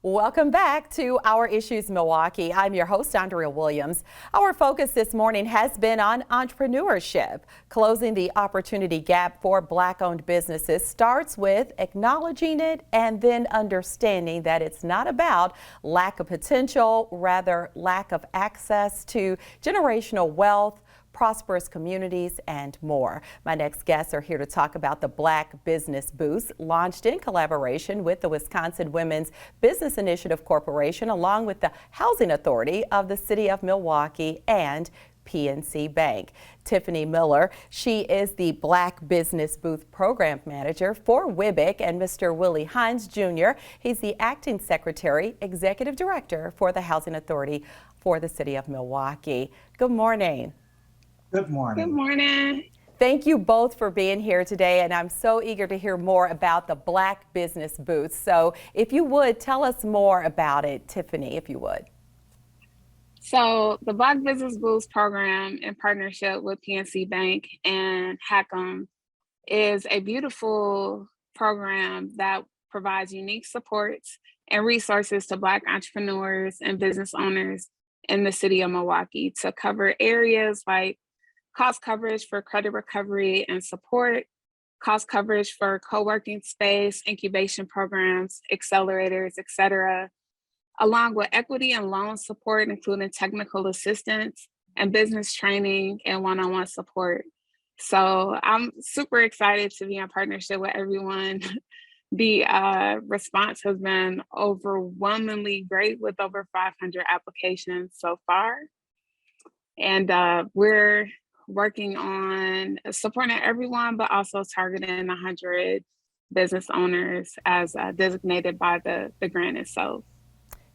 Welcome back to Our Issues Milwaukee. I'm your host, Andrea Williams. Our focus this morning has been on entrepreneurship. Closing the opportunity gap for Black-owned businesses starts with acknowledging it and then understanding that it's not about lack of potential, rather lack of access to generational wealth, prosperous communities, and more. My next guests are here to talk about the Black Business Boost, launched in collaboration with the Wisconsin Women's Business Initiative Corporation, along with the Housing Authority of the City of Milwaukee and PNC Bank. Tiffany Miller, she is the Black Business Boost Program Manager for WWBIC, and Mr. Willie Hines Jr., he's the Acting Secretary, Executive Director for the Housing Authority for the City of Milwaukee. Good morning. Good morning. Good morning. Thank you both for being here today, and I'm so eager to hear more about the Black Business Boost. So if you would, tell us more about it, Tiffany, if you would. So the Black Business Boost program, in partnership with PNC Bank and HACM, is a beautiful program that provides unique supports and resources to Black entrepreneurs and business owners in the city of Milwaukee to cover areas like cost coverage for credit recovery and support, cost coverage for co-working space, incubation programs, accelerators, etc., along with equity and loan support, including technical assistance and business training and one-on-one support. So I'm super excited to be in partnership with everyone. The response has been overwhelmingly great with over 500 applications so far. And we're working on supporting everyone, but also targeting 100 business owners as designated by the grant itself.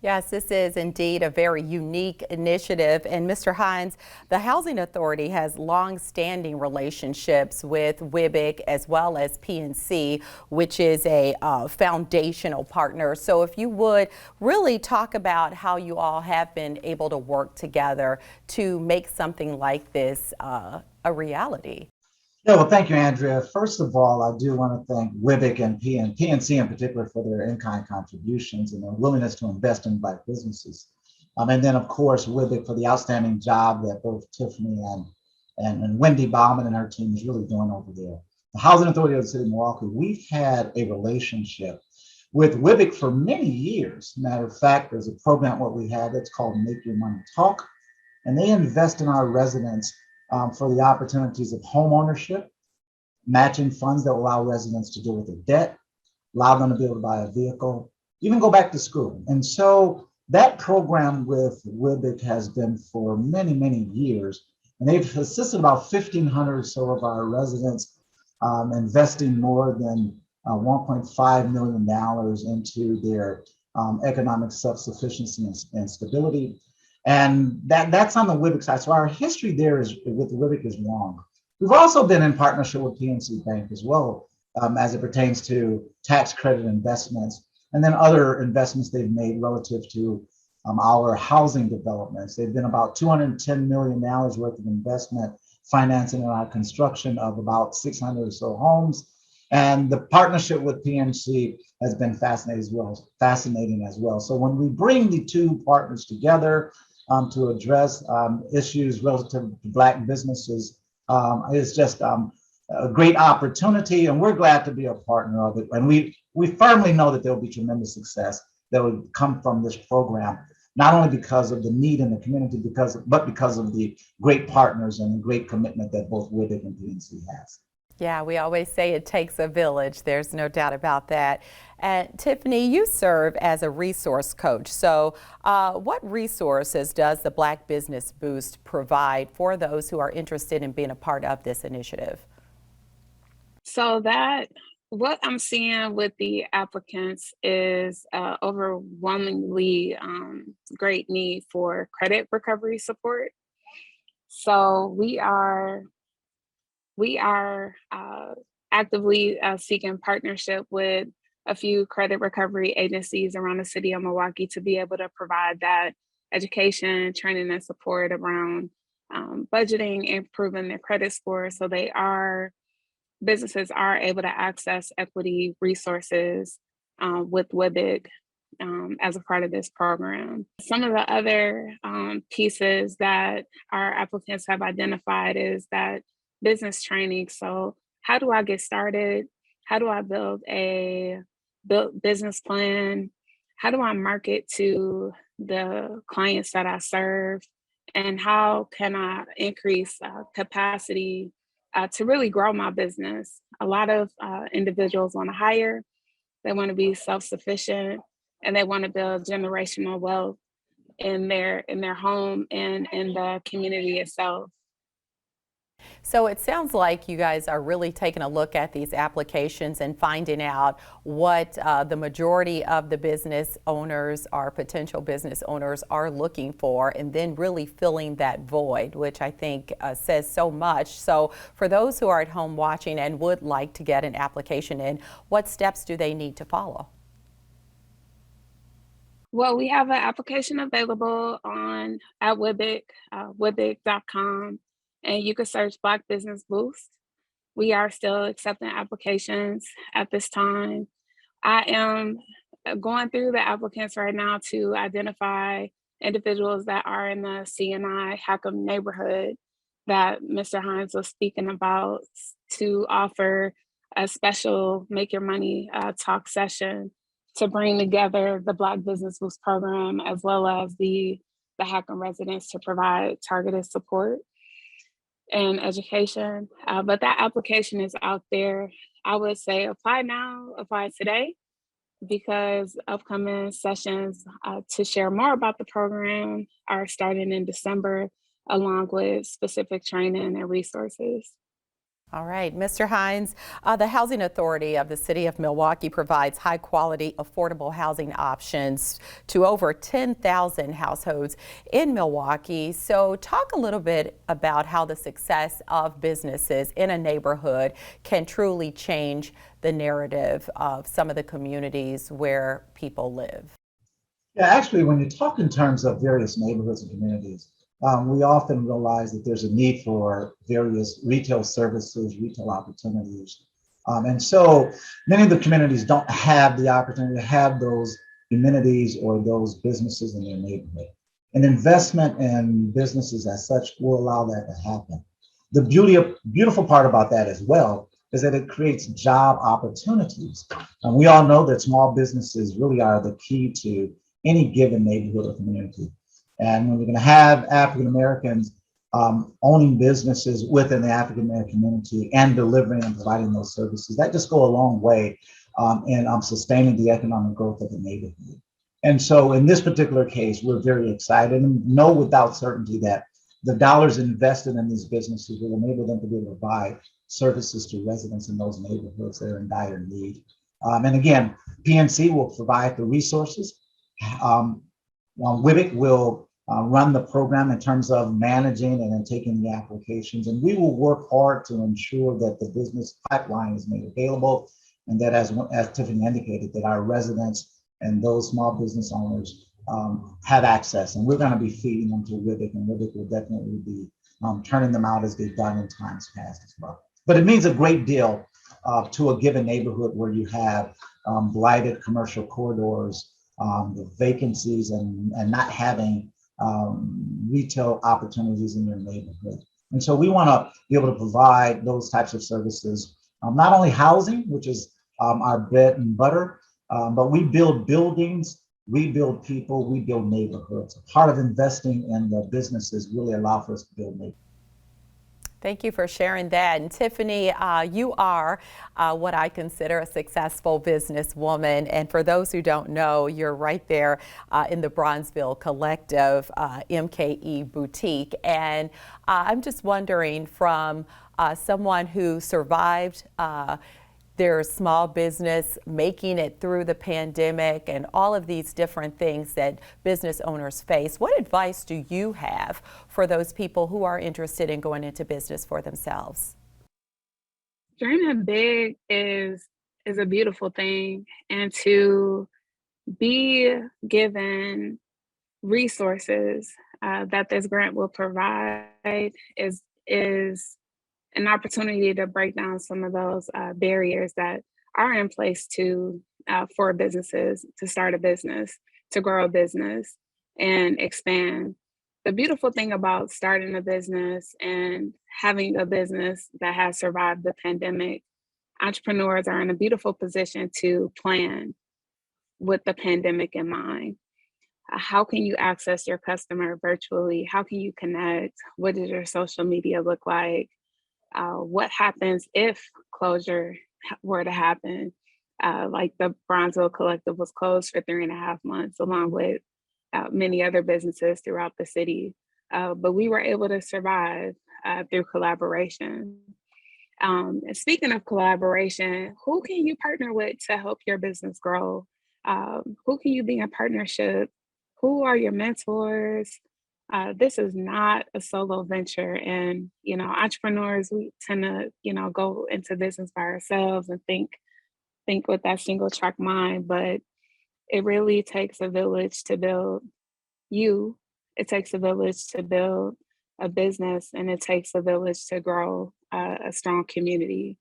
Yes, this is indeed a very unique initiative. And Mr. Hines, the Housing Authority has long-standing relationships with WWBIC as well as PNC, which is a foundational partner. So if you would really talk about how you all have been able to work together to make something like this a reality. Yeah, well, thank you, Andrea. First of all, I do want to thank WWBIC and PNC in particular for their in-kind contributions and their willingness to invest in Black businesses. And then, of course, WWBIC for the outstanding job that both Tiffany and Wendy Bauman and her team is really doing over there. The Housing Authority of the City of Milwaukee, we've had a relationship with WWBIC for many years. Matter of fact, there's a program what we have that's called Make Your Money Talk, and they invest in our residents for the opportunities of home ownership, matching funds that allow residents to deal with their debt, allow them to be able to buy a vehicle, even go back to school. And so that program with WWBIC has been for many, many years, and they've assisted about 1,500 or so of our residents, investing more than $1.5 million into their economic self-sufficiency and stability. And that's on the WWBIC side. So our history there is with WWBIC is long. We've also been in partnership with PNC Bank as well, as it pertains to tax credit investments, and then other investments they've made relative to our housing developments. They've been about $210 million worth of investment financing in our construction of about 600 or so homes. And the partnership with PNC has been fascinating as well. So when we bring the two partners together, to address issues relative to Black businesses is just a great opportunity, and we're glad to be a partner of it. And we firmly know that there will be tremendous success that will come from this program, not only because of the need in the community, but because of the great partners and the great commitment that both WWBIC and PNC has. Yeah, we always say it takes a village. There's no doubt about that. And Tiffany, you serve as a resource coach. So what resources does the Black Business Boost provide for those who are interested in being a part of this initiative? So what I'm seeing with the applicants is overwhelmingly great need for credit recovery support. So we are actively seeking partnership with a few credit recovery agencies around the city of Milwaukee to be able to provide that education, training, and support around budgeting, improving their credit score, so businesses are able to access equity resources with WWBIC as a part of this program. Some of the other pieces that our applicants have identified is that business training. So how do I get started? How do I build a business plan? How do I market to the clients that I serve? And how can I increase capacity to really grow my business? A lot of individuals want to hire, they want to be self-sufficient, and they want to build generational wealth in their home and in the community itself. So it sounds like you guys are really taking a look at these applications and finding out what the majority of the business owners or potential business owners are looking for, and then really filling that void, which I think says so much. So for those who are at home watching and would like to get an application in, what steps do they need to follow? Well, we have an application available on at WWBIC, WWBIC.com, and you can search Black Business Boost. We are still accepting applications at this time. I am going through the applicants right now to identify individuals that are in the CNI Hackham neighborhood that Mr. Hines was speaking about, to offer a special Make Your Money talk session to bring together the Black Business Boost program as well as the Hackham residents to provide targeted support and education. But that application is out there. I would say apply now, apply today, because upcoming sessions to share more about the program are starting in December, along with specific training and resources. All right, Mr. Hines, the Housing Authority of the City of Milwaukee provides high quality, affordable housing options to over 10,000 households in Milwaukee. So talk a little bit about how the success of businesses in a neighborhood can truly change the narrative of some of the communities where people live. Yeah, actually, when you talk in terms of various neighborhoods and communities, we often realize that there's a need for various retail services, retail opportunities. And so many of the communities don't have the opportunity to have those amenities or those businesses in their neighborhood. And investment in businesses as such will allow that to happen. The beautiful part about that as well is that it creates job opportunities. And we all know that small businesses really are the key to any given neighborhood or community. And when we're going to have African Americans owning businesses within the African American community and delivering and providing those services, that just go a long way in sustaining the economic growth of the neighborhood. And so in this particular case, we're very excited and know without certainty that the dollars invested in these businesses will enable them to be able to provide services to residents in those neighborhoods that are in dire need. And again, PNC will provide the resources. WWBIC will run the program in terms of managing and then taking the applications, and we will work hard to ensure that the business pipeline is made available, and that as Tiffany indicated, that our residents and those small business owners have access, and we're going to be feeding them to WWBIC, and WWBIC will definitely be turning them out as they've done in times past as well. But it means a great deal to a given neighborhood where you have blighted commercial corridors, the vacancies, and not having retail opportunities in your neighborhood. And so we want to be able to provide those types of services, not only housing, which is our bread and butter, but we build buildings, we build people, we build neighborhoods. Part of investing in the businesses really allow for us to build neighborhoods. Thank you for sharing that. And Tiffany, you are what I consider a successful businesswoman. And for those who don't know, you're right there in the Bronzeville Collective MKE Boutique. And I'm just wondering, from someone who survived their small business, making it through the pandemic and all of these different things that business owners face, what advice do you have for those people who are interested in going into business for themselves? Dreaming big is a beautiful thing, and to be given resources that this grant will provide is an opportunity to break down some of those barriers that are in place to for businesses to start a business, to grow a business, and expand. The beautiful thing about starting a business and having a business that has survived the pandemic, entrepreneurs are in a beautiful position to plan with the pandemic in mind. How can you access your customer virtually? How can you connect? What does your social media look like? What happens if closure were to happen? Like the Bronzeville Collective was closed for 3.5 months, along with many other businesses throughout the city. But we were able to survive through collaboration. And speaking of collaboration, who can you partner with to help your business grow? Who can you be in partnership? Who are your mentors? This is not a solo venture. And, entrepreneurs, we tend to, go into business by ourselves and think with that single track mind, but it really takes a village to build you. It takes a village to build a business, and it takes a village to grow a strong community.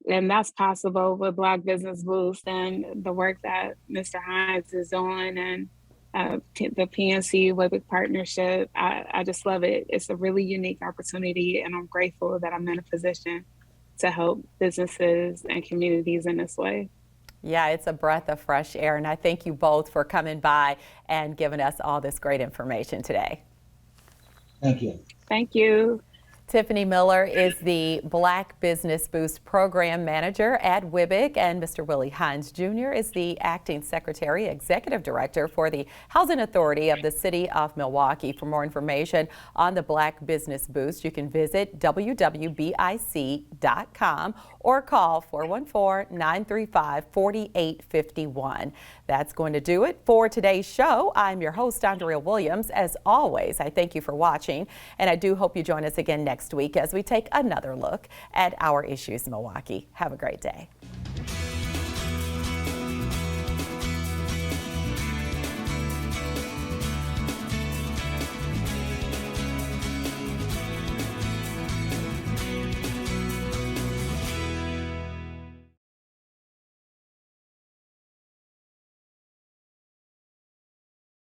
And that's possible with Black Business Boost and the work that Mr. Hines is doing, and the PNC WWBIC partnership. I just love it. It's a really unique opportunity, and I'm grateful that I'm in a position to help businesses and communities in this way. Yeah, it's a breath of fresh air, and I thank you both for coming by and giving us all this great information today. Thank you. Thank you. Tiffany Miller is the Black Business Boost Program Manager at WWBIC, and Mr. Willie Hines Jr. is the Acting Secretary Executive Director for the Housing Authority of the City of Milwaukee. For more information on the Black Business Boost, you can visit WWBIC.com or call 414-935-4851. That's going to do it for today's show. I'm your host, Andrea Williams. As always, I thank you for watching, and I do hope you join us again next week as we take another look at our issues in Milwaukee. Have a great day.